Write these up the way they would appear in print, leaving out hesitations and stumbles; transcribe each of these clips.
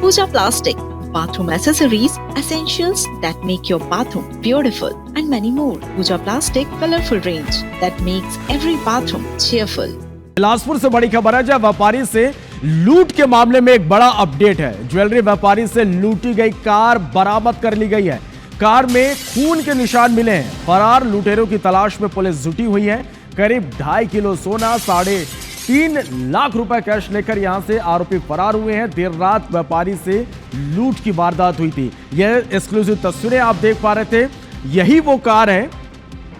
Pooja Plastic, bathroom accessories, essentials that make your bathroom beautiful, and many more. Pooja Plastic, colorful range that makes every bathroom cheerful. Bilaspur से बड़ी खबर है, जब व्यापारी से लूट के मामले में एक बड़ा अपडेट है। ज्वेलरी व्यापारी से लूटी गई कार बरामद कर ली गई है। कार में खून के निशान मिले हैं। फरार लुटेरों की तलाश में पुलिस जुटी हुई है। करीब 2.5 किलो सोना, 3.5 लाख रुपए कैश लेकर यहां से आरोपी फरार हुए हैं। देर रात व्यापारी से लूट की वारदात हुई थी। यह एक्सक्लूसिव तस्वीरें आप देख पा रहे थे। यही वो कार है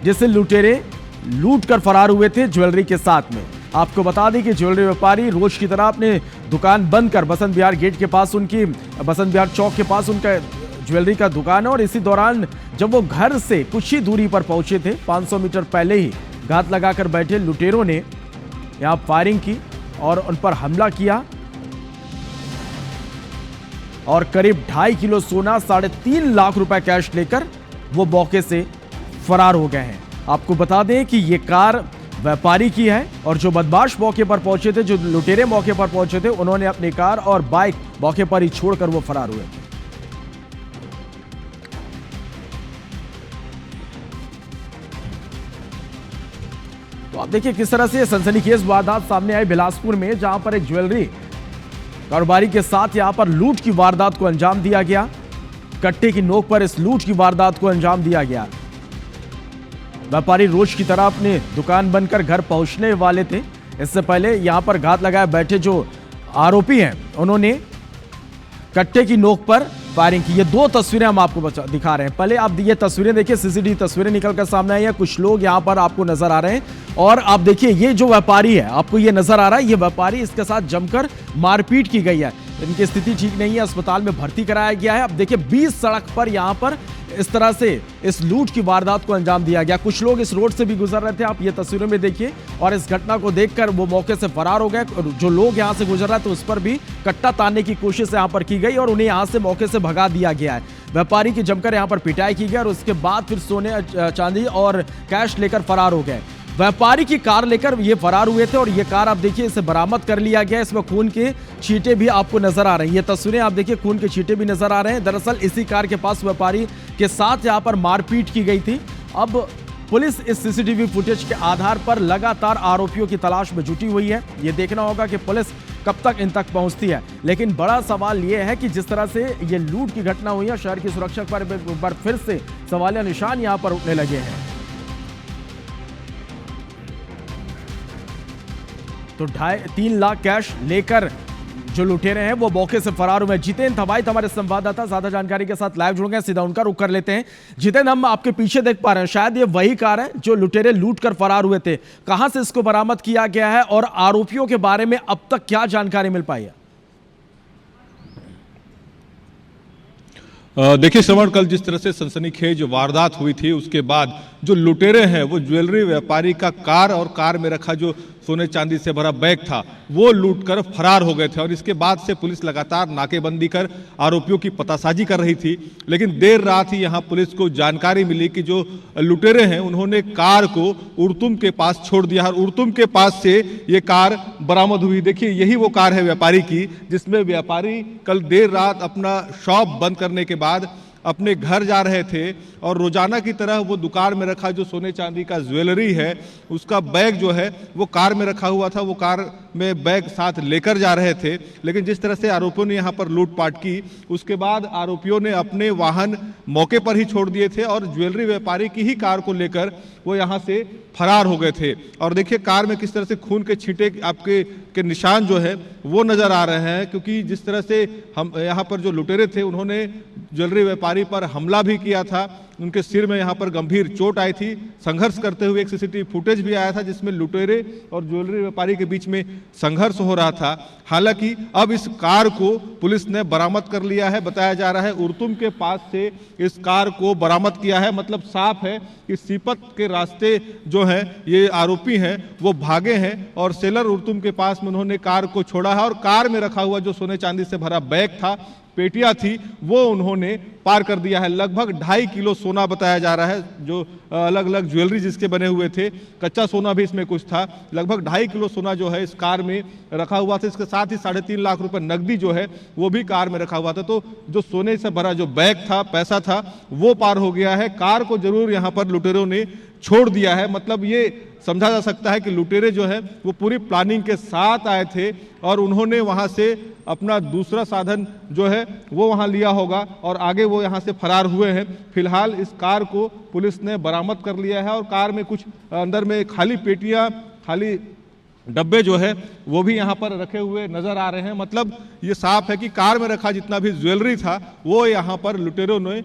जिसे लुटेरे लूट कर फरार हुए थे ज्वेलरी के साथ में। आपको बता दें कि ज्वेलरी व्यापारी रोज की तरह अपने दुकान बंद कर बसंत विहार गेट के पास, उनकी बसंत विहार चौक के पास उनका ज्वेलरी का दुकान है। और इसी दौरान जब वो घर से कुछ ही दूरी पर पहुंचे थे, 500 मीटर पहले ही घात लगाकर बैठे लुटेरों ने यहां फायरिंग की और उन पर हमला किया और करीब 2.5 किलो सोना, 3.5 लाख रुपए कैश लेकर वो मौके से फरार हो गए हैं। आपको बता दें कि ये कार व्यापारी की है और जो बदमाश मौके पर पहुंचे थे, जो लुटेरे मौके पर पहुंचे थे, उन्होंने अपनी कार और बाइक मौके पर ही छोड़कर वो फरार हुए। तो आप देखिए किस तरह से सनसनीखेज वारदात सामने आई बिलासपुर में, जहां पर एक ज्वेलरी कारोबारी के साथ यहां पर लूट की वारदात को अंजाम दिया गया। कट्टे की नोक पर इस लूट की वारदात को अंजाम दिया गया। व्यापारी रोज की तरह अपने दुकान बंद कर घर पहुंचने वाले थे। इससे पहले यहां पर घात लगाए बैठे जो आरोपी हैं, उन्होंने कट्टे की नोक पर फायरिंग की। ये 2 तस्वीरें हम आपको दिखा रहे हैं। पहले आप ये तस्वीरें देखिए, सीसीटीवी तस्वीरें निकलकर सामने आई है। कुछ लोग यहां पर आपको नजर आ रहे हैं और आप देखिए ये जो व्यापारी है, आपको ये नजर आ रहा है, ये व्यापारी, इसके साथ जमकर मारपीट की गई है। इनकी स्थिति ठीक नहीं है, अस्पताल में भर्ती कराया गया है। अब देखिए 20 सड़क पर यहां पर इस तरह से इस लूट की वारदात को अंजाम दिया गया। कुछ लोग इस रोड से भी गुजर रहे थे, आप ये तस्वीरों में देखिए, और इस घटना को देखकर वो मौके से फरार हो गए। जो लोग यहां से गुजर रहे थे उस पर भी कट्टा तानने की कोशिश यहां पर की गई और उन्हें यहां से मौके से भगा दिया गया है। व्यापारी की जमकर यहां पर पिटाई की गई और उसके बाद फिर सोने, चांदी और कैश लेकर फरार हो गए। व्यापारी की कार लेकर ये फरार हुए थे और ये कार आप देखिए, इसे बरामद कर लिया गया। इसमें खून के छींटे भी आपको नजर आ रहे हैं। ये तस्वीरें आप देखिए, खून के छींटे भी नजर आ रहे हैं। दरअसल इसी कार के पास व्यापारी के साथ यहां पर मारपीट की गई थी। अब पुलिस इस सीसीटीवी फुटेज के आधार पर लगातार आरोपियों की तलाश में जुटी हुई है। ये देखना होगा कि पुलिस कब तक इन तक पहुंचती है। लेकिन बड़ा सवाल यह है कि जिस तरह से ये लूट की घटना हुई है, शहर की सुरक्षा पर फिर से सवालिया निशान यहां पर उठने लगे हैं। तो 2.5-3 लाख कैश लेकर जो लुटेरे हैं वो मौके से फरार हुए। जितेंद्र थवाइत हमारे संवाददाता ज्यादा जानकारी के साथ लाइव जुड़ गए, सीधा उनका रुख कर लेते हैं। जितेंद्र, हम आपके पीछे देख पा रहे हैं, शायद ये वही कार है जो लुटेरे लूट कर फरार हुए थे। कहां से इसको बरामद किया गया है और आरोपियों के बारे में अब तक क्या जानकारी मिल पाई है? देखिए श्रवण, कल जिस तरह से सनसनीखेज वारदात हुई थी, उसके बाद जो लुटेरे हैं वो ज्वेलरी व्यापारी का कार और कार में रखा जो सोने चांदी से भरा बैग था वो लूट कर फरार हो गए थे। और इसके बाद से पुलिस लगातार नाकेबंदी कर आरोपियों की पतासाजी कर रही थी। लेकिन देर रात ही यहाँ पुलिस को जानकारी मिली कि जो लुटेरे हैं उन्होंने कार को उर्तुम के पास छोड़ दिया और उर्तुम के पास से ये कार बरामद हुई। देखिए यही वो कार है व्यापारी की, जिसमें व्यापारी कल देर रात अपना शॉप बंद करने के बाद अपने घर जा रहे थे और रोजाना की तरह वो दुकान में रखा जो सोने चांदी का ज्वेलरी है उसका बैग जो है वो कार में रखा हुआ था। वो कार में बैग साथ लेकर जा रहे थे। लेकिन जिस तरह से आरोपियों ने यहाँ पर लूटपाट की, उसके बाद आरोपियों ने अपने वाहन मौके पर ही छोड़ दिए थे और ज्वेलरी व्यापारी की ही कार को लेकर वो यहाँ से फरार हो गए थे। और देखिए कार में किस तरह से खून के छींटे आपके निशान जो है वो नजर आ रहे हैं, क्योंकि जिस तरह से हम यहाँ पर जो लुटेरे थे उन्होंने ज्वेलरी व्यापारी पर हमला भी किया था। उनके सिर में यहाँ पर गंभीर चोट आई थी। संघर्ष करते हुए एक सीसीटीवी फुटेज भी आया था जिसमें लुटेरे और ज्वेलरी व्यापारी के बीच में संघर्ष हो रहा था। हालांकि अब इस कार को पुलिस ने बरामद कर लिया है। बताया जा रहा है उर्तुम के पास से इस कार को बरामद किया है। मतलब साफ है कि सीपत के रास्ते जो है ये आरोपी हैं वो भागे हैं और सेलर उर्तुम के पास में उन्होंने कार को छोड़ा है और कार में रखा हुआ जो सोने चांदी से भरा बैग था, पेटियां थी, वो उन्होंने पार कर दिया है। लगभग 2.5 किलो सोना बताया जा रहा है, जो अलग अलग ज्वेलरी जिसके बने हुए थे, कच्चा सोना भी इसमें कुछ था। लगभग 2.5 किलो सोना जो है इस कार में रखा हुआ था। इसके साथ साथ ही 3.5 लाख रुपए नकदी जो है वो भी कार में रखा हुआ था। तो जो सोने से भरा जो बैग था, पैसा था, वो पार हो गया है। कार को जरूर यहाँ पर लुटेरों ने छोड़ दिया है। मतलब ये समझा जा सकता है कि लुटेरे जो है वो पूरी प्लानिंग के साथ आए थे और उन्होंने वहां से अपना दूसरा साधन जो है वो वहां लिया होगा और आगे वो यहां से फरार हुए हैं। फिलहाल इस कार को पुलिस ने बरामद कर लिया है और कार में कुछ अंदर में खाली पेटियां, खाली डब्बे जो है वो भी यहाँ पर रखे हुए नजर आ रहे हैं। मतलब ये साफ है कि कार में रखा जितना भी ज्वेलरी था वो यहाँ पर लुटेरों ने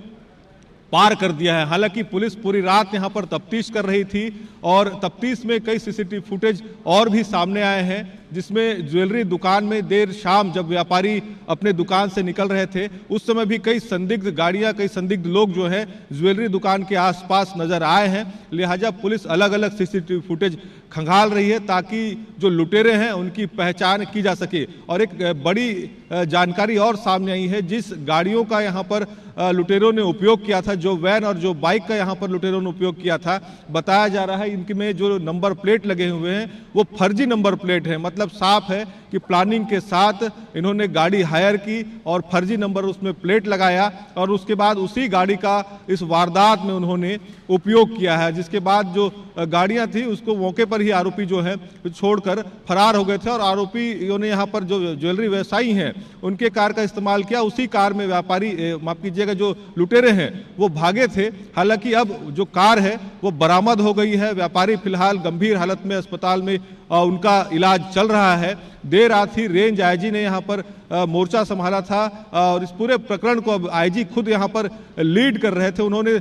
पार कर दिया है। हालांकि पुलिस पूरी रात यहां पर तफ्तीश कर रही थी और तफ्तीश में कई सीसीटीवी फुटेज और भी सामने आए हैं, जिसमें ज्वेलरी दुकान में देर शाम जब व्यापारी अपने दुकान से निकल रहे थे उस समय भी कई संदिग्ध गाड़ियां, कई संदिग्ध लोग जो है ज्वेलरी दुकान के आसपास नजर आए हैं। लिहाजा पुलिस अलग अलग सीसीटीवी फुटेज खंगाल रही है ताकि जो लुटेरे हैं उनकी पहचान की जा सके। और एक बड़ी जानकारी और सामने आई है, जिस गाड़ियों का यहाँ पर लुटेरों ने उपयोग किया था, जो वैन और जो बाइक का यहाँ पर लुटेरों ने उपयोग किया था, बताया जा रहा है इनमें जो नंबर प्लेट लगे हुए हैं वो फर्जी नंबर प्लेट है। मतलब साफ है कि प्लानिंग के साथ इन्होंने गाड़ी हायर की और फर्जी नंबर उसमें प्लेट लगाया और उसके बाद उसी गाड़ी का इस वारदात में उन्होंने उपयोग किया है। जिसके बाद जो गाड़ियां थी उसको मौके पर ही आरोपी जो है छोड़कर फरार हो गए थे और आरोपियों ने यहाँ पर जो ज्वेलरी व्यवसायी हैं उनके कार का इस्तेमाल किया। उसी कार में व्यापारी, माफ कीजिएगा, जो लुटेरे हैं वो भागे थे। हालांकि अब जो कार है वो बरामद हो गई है। व्यापारी फिलहाल गंभीर हालत में अस्पताल में उनका इलाज चल रहा है। देर रात ही रेंज आईजी ने यहाँ पर मोर्चा संभाला था और इस पूरे प्रकरण को अब आईजी खुद यहाँ पर लीड कर रहे थे। उन्होंने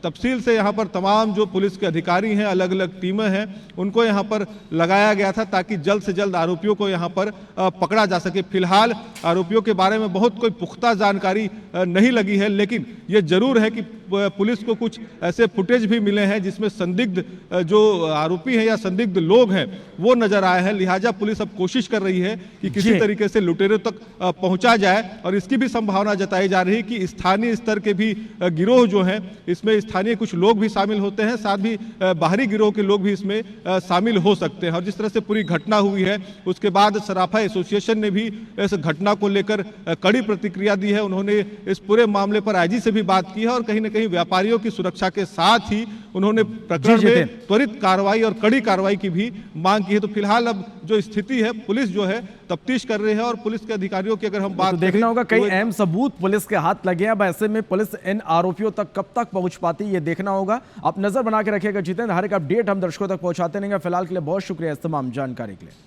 तफसील से यहाँ पर तमाम जो पुलिस के अधिकारी हैं, अलग अलग टीमें हैं, उनको यहाँ पर लगाया गया था ताकि जल्द से जल्द आरोपियों को यहाँ पर पकड़ा जा सके। फिलहाल आरोपियों के बारे में बहुत कोई पुख्ता जानकारी नहीं लगी है, लेकिन ये जरूर है कि पुलिस को कुछ ऐसे फुटेज भी मिले हैं जिसमें संदिग्ध जो आरोपी हैं या संदिग्ध लोग हैं वो नजर आए हैं। लिहाजा पुलिस अब कोशिश कर रही है कि किसी तरीके से लुटेरों तक पहुंचा जाए और इसकी भी संभावना जताई जा रही है कि स्थानीय स्तर के भी गिरोह जो हैं इसमें स्थानीय कुछ लोग भी शामिल होते हैं, साथ ही बाहरी गिरोह के लोग भी इसमें शामिल हो सकते हैं। और जिस तरह से पूरी घटना हुई है उसके बाद सराफा एसोसिएशन ने भी इस घटना को लेकर कड़ी प्रतिक्रिया दी है। उन्होंने इस पूरे मामले पर आईजी से भी बात की है और कहीं ना कहीं व्यापारियों की सुरक्षा के साथ ही उन्होंने प्रकरण में त्वरित कार्रवाई और कड़ी कार्रवाई की भी मांग की है। तो फिलहाल अब जो स्थिति है, पुलिस जो है तफ्तीश कर रही है और पुलिस के अधिकारियों की अगर हम बात देखना होगा, कई अहम सबूत पुलिस के हाथ लगे हैं। अब ऐसे में पुलिस इन आरोपियों तक कब तक पहुंच पाती है ये देखना होगा। आप नजर बना के रखिएगा जितेंद्र, हर एक अपडेट हम दर्शकों तक पहुंचाते रहेंगे। फिलहाल के लिए बहुत शुक्रिया इस तमाम जानकारी के लिए।